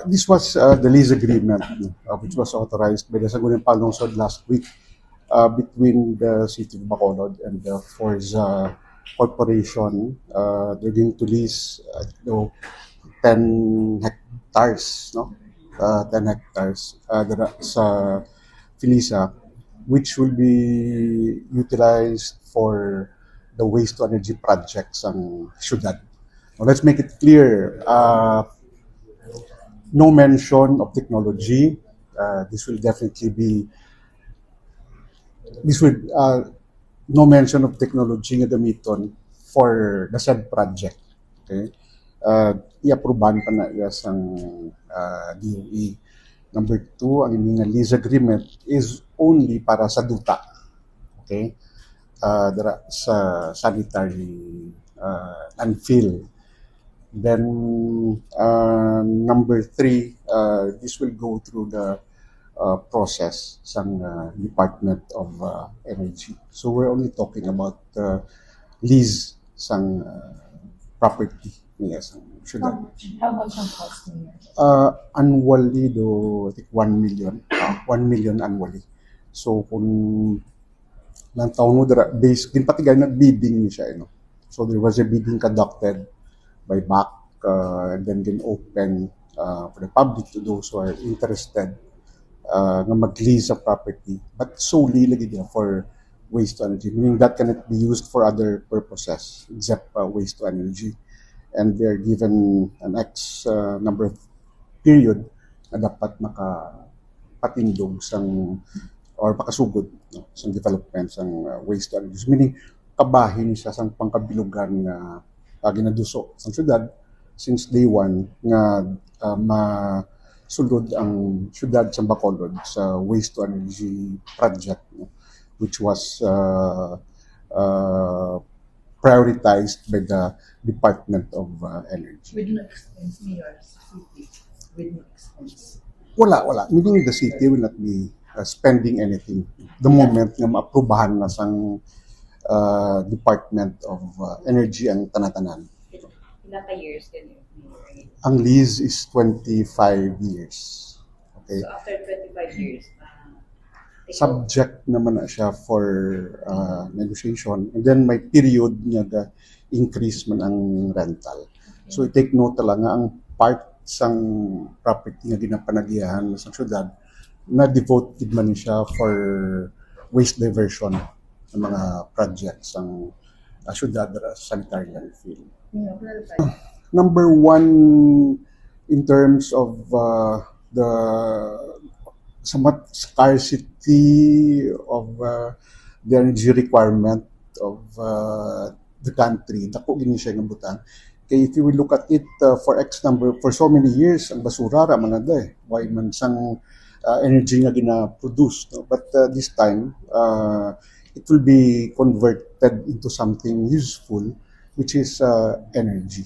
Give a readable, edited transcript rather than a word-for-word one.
This was the lease agreement, which was authorized by the Sangguniang Panlungsod last week between the City of Bacolod and the Forza Corporation. They're going to lease 10 hectares, no? 10 hectares sa Filisa, which will be utilized for the waste-to-energy projects ng syudad. Now, let's make it clear. No mention of technology. This will definitely be. This will no mention of technology nga gamiton for the said project. Okay. I-aprobahan pa na iya sang DOE. Number 2, ang inyong lease agreement is only para sa duta. Okay. Sa sanitary landfill. Then number 3, this will go through the process sang Department of Energy. So we're only talking about lease sang property niya sang syudad. How much ang cost niya? Annually I think 1 million. 1 million annually. So kung lang taon mo dira base din pati gay nag-bidding ni siya, So there was a bidding conducted by BAC and then open for the public, to those who are interested nga mag-lease a property, but solely lagi dia for waste to energy, meaning that cannot be used for other purposes except waste to energy, and they're given an X number of period na dapat makapatindog sang or makasugod sang development sang waste to energy, meaning kabahin siya sang pangkabilugan na ginaduso sang syudad since day one nga masulod ang syudad sa Bacolod sa waste to energy project, which was prioritized by the Department of Energy. With no expense, Mayor, city. With no expense. Wala. Meaning the city will not be spending anything the moment nga maaprubahan na sang Department of Energy ang tanatanan. Ilang ka years ganyan? Ang lease is 25 years. Okay. So after 25 years, Subject naman na siya for negotiation, and then may period nga increase man ang rental. So i-take note lang nga ang part sang property nga ginapanagihan sa syudad na devoted man siya for waste diversion ng mga projects ang syudad sa sanitary landfill. Number 1, in terms of the somewhat scarcity of the energy requirement of the country, dako gini siya ng butang. Okay, if you will look at it for so many years, ang basura ra man why man sang energy nga gina-produce, no? But this time it will be converted into something useful, which is energy.